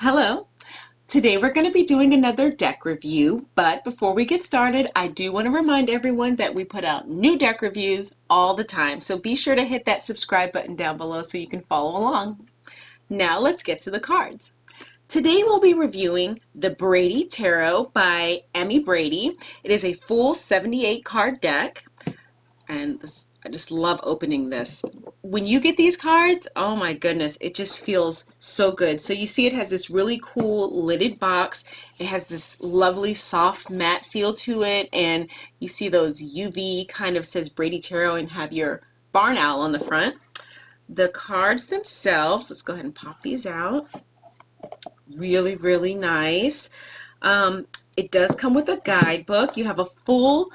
Hello. Today we're going to be doing another deck review, but before we get started, I do want to remind everyone that we put out new deck reviews all the time, so be sure to hit that subscribe button down below so you can follow along. Now let's get to the cards. Today we'll be reviewing the Brady Tarot by Emi Brady. It is a full 78 card deck. And this, I just love opening this. When you get these cards, oh my goodness, it just feels so good. So you see it has this really cool lidded box. It has this lovely soft matte feel to it, and you see those UV kind of says Brady Tarot and have your barn owl on the front. The cards themselves, let's go ahead and pop these out. Really, really nice. It does come with a guidebook. You have a full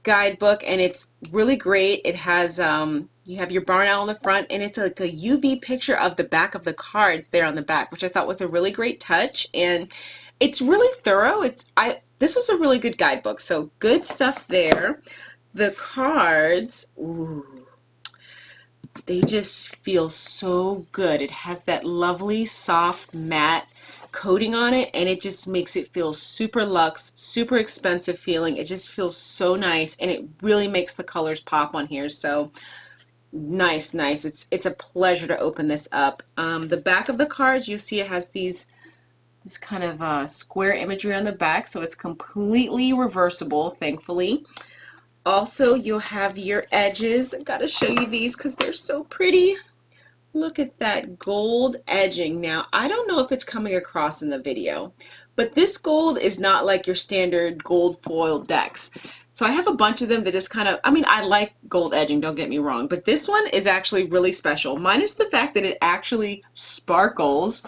guidebook and it's really great. It has you have your barn owl on the front, and it's like a UV picture of the back of the cards there on the back, which I thought was a really great touch, and it's really thorough. This was a really good guidebook, so good stuff there. The cards, ooh, they just feel so good. It has that lovely soft matte coating on it, and it just makes it feel super luxe, super expensive feeling. It just feels so nice, and it really makes the colors pop on here. So nice. It's a pleasure to open this up. The back of the cards, you see it has this kind of square imagery on the back, so it's completely reversible, thankfully. Also, you'll have your edges. I've got to show you these because they're so pretty. Look at that gold edging. Now, I don't know if it's coming across in the video, but this gold is not like your standard gold foil decks. So I have a bunch of them that just kind of, I like gold edging, don't get me wrong, but this one is actually really special, minus the fact that it actually sparkles.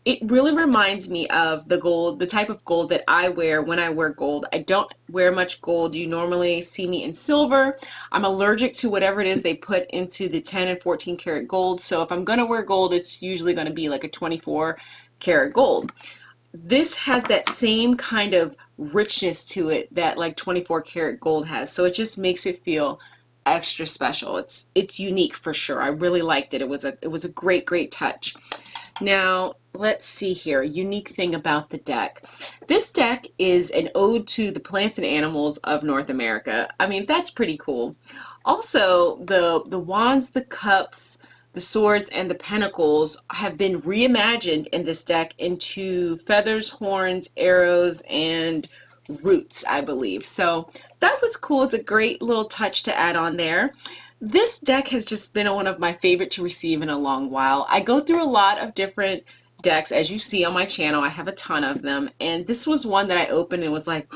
It really reminds me of the type of gold that I wear when I wear gold. I don't wear much gold. You normally see me in silver. I'm allergic to whatever it is they put into the 10 and 14 karat gold. So if I'm going to wear gold, it's usually going to be like a 24 karat gold. This has that same kind of richness to it that like 24 karat gold has. So it just makes it feel extra special. It's unique for sure. I really liked it. It was a great touch. Now, let's see here. Unique thing about the deck. This deck is an ode to the plants and animals of North America. That's pretty cool. Also, the wands, the cups, the swords, and the pentacles have been reimagined in this deck into feathers, horns, arrows, and roots, I believe. So that was cool. It's a great little touch to add on there. This deck has just been one of my favorite to receive in a long while. I go through a lot of different decks, as you see on my channel. I have a ton of them, and this was one that I opened and was like,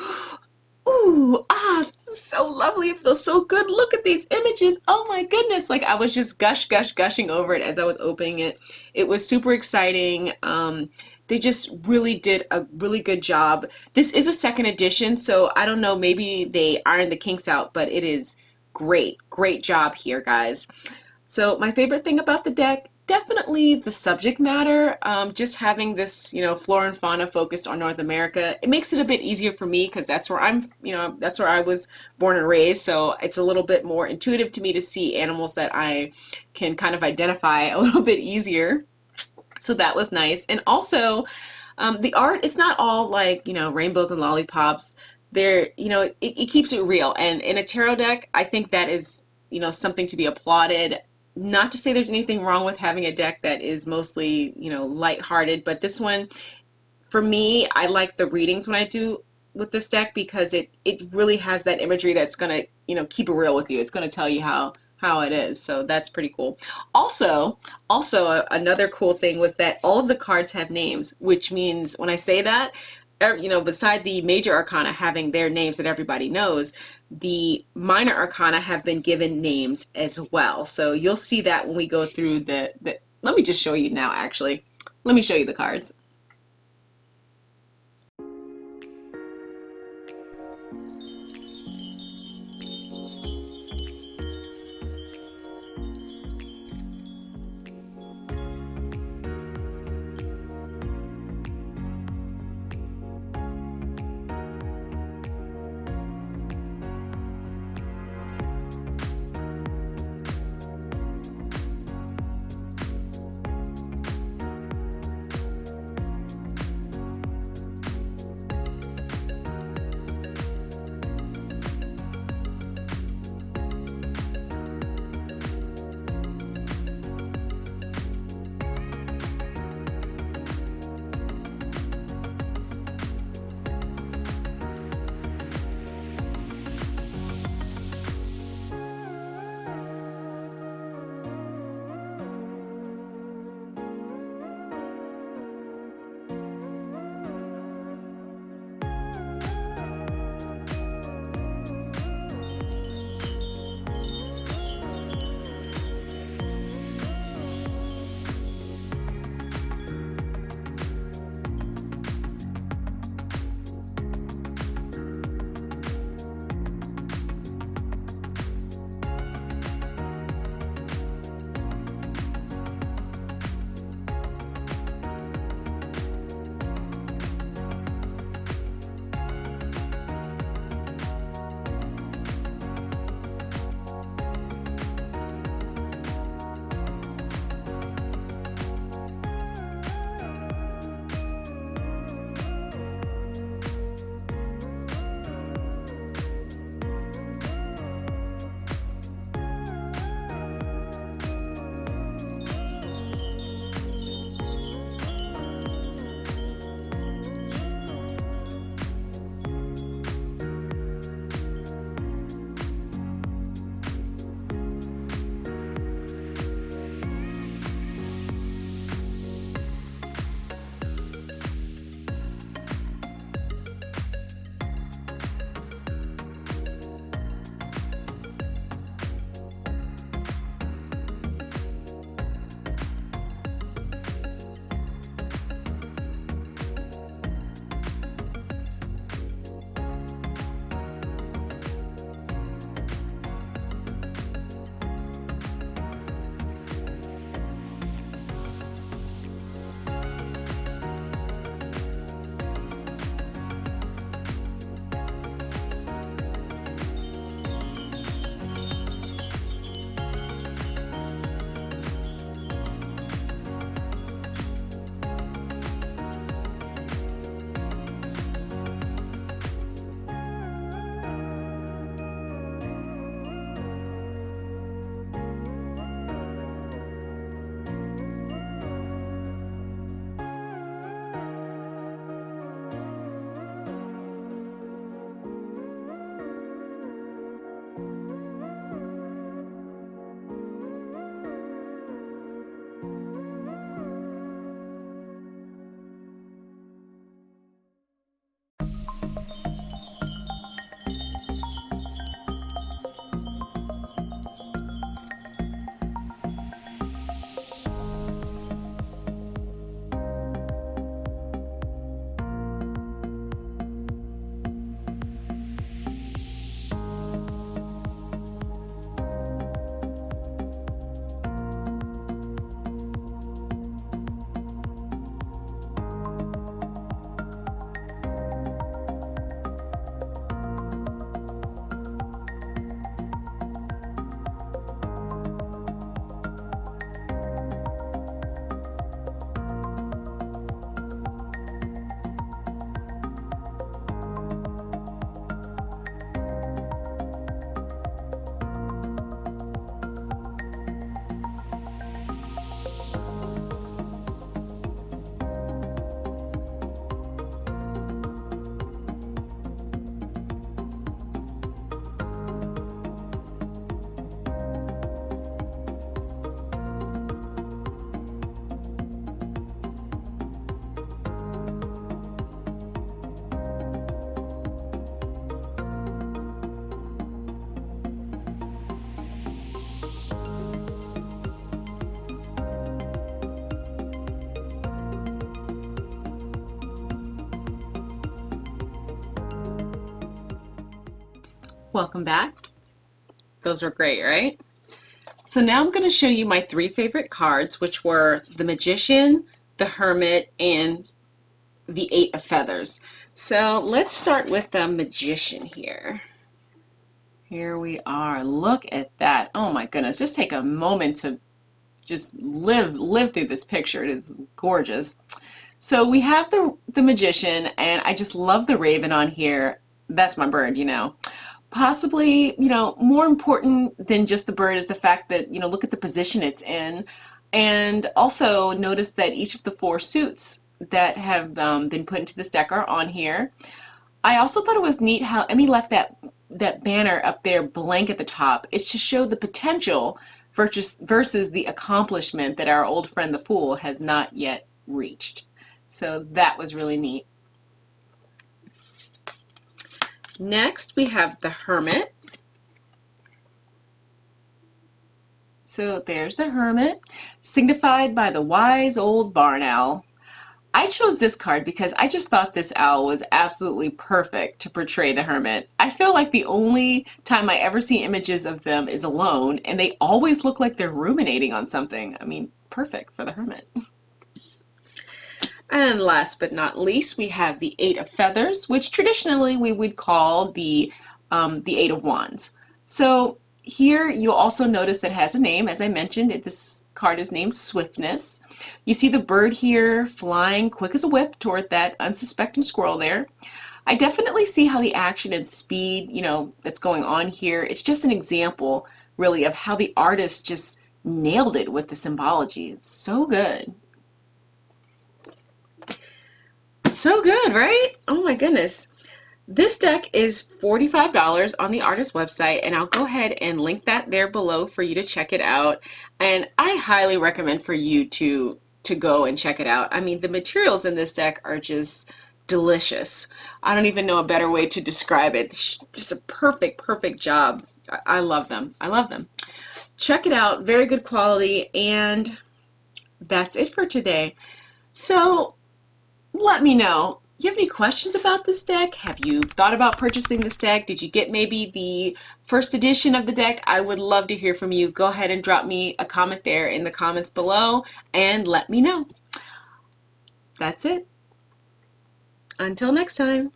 ooh, this is so lovely. It feels so good. Look at these images. Oh my goodness. Like I was just gushing over it as I was opening it. It was super exciting. They just really did a really good job. This is a second edition, so I don't know, maybe they ironed the kinks out, but it is great job here, guys. So my favorite thing about the deck, definitely the subject matter. Just having this, flora and fauna focused on North America, it makes it a bit easier for me because that's where that's where I was born and raised. So it's a little bit more intuitive to me to see animals that I can kind of identify a little bit easier. So that was nice. And also, the art, it's not all like, rainbows and lollipops. It keeps it real. And in a tarot deck, I think that is, something to be applauded. Not to say there's anything wrong with having a deck that is mostly, lighthearted, but this one, for me, I like the readings when I do with this deck because it really has that imagery that's going to, keep it real with you. It's going to tell you how it is. So that's pretty cool. Also, another cool thing was that all of the cards have names, which means when I say that, beside the major arcana having their names that everybody knows, the minor arcana have been given names as well. So you'll see that when we go through let me just show you now, actually. Let me show you the cards. Welcome back. Those were great, right? So now I'm going to show you my 3 favorite cards, which were the Magician, the Hermit, and the 8 of Feathers. So let's start with the Magician here. Here we are. Look at that. Oh my goodness. Just take a moment to just live through this picture. It is gorgeous. So we have the Magician, and I just love the raven on here. That's my bird, you know. Possibly, you know, more important than just the bird is the fact that, you know, look at the position it's in. And also notice that each of the 4 suits that have been put into this deck are on here. I also thought it was neat how Emmy left that banner up there blank at the top. It's to show the potential versus the accomplishment that our old friend the Fool has not yet reached. So that was really neat. Next, we have the Hermit. So there's the Hermit, signified by the wise old barn owl. I chose this card because I just thought this owl was absolutely perfect to portray the Hermit. I feel like the only time I ever see images of them is alone, and they always look like they're ruminating on something. I mean, perfect for the Hermit. And last but not least, we have the 8 of Feathers, which traditionally we would call the 8 of Wands. So here you'll also notice that it has a name. As I mentioned, this card is named Swiftness. You see the bird here flying quick as a whip toward that unsuspecting squirrel there. I definitely see how the action and speed, you know, that's going on here. It's just an example, really, of how the artist just nailed it with the symbology. It's so good. So good, right? Oh my goodness. This deck is $45 on the artist website, and I'll go ahead and link that there below for you to check it out. And I highly recommend for you to go and check it out. I mean, the materials in this deck are just delicious. I don't even know a better way to describe it. It's just a perfect job. I love them. I love them. Check it out. Very good quality. And that's it for today. So let me know. You have any questions about this deck? Have you thought about purchasing this deck? Did you get maybe the first edition of the deck? I would love to hear from you. Go ahead and drop me a comment there in the comments below and let me know. That's it. Until next time.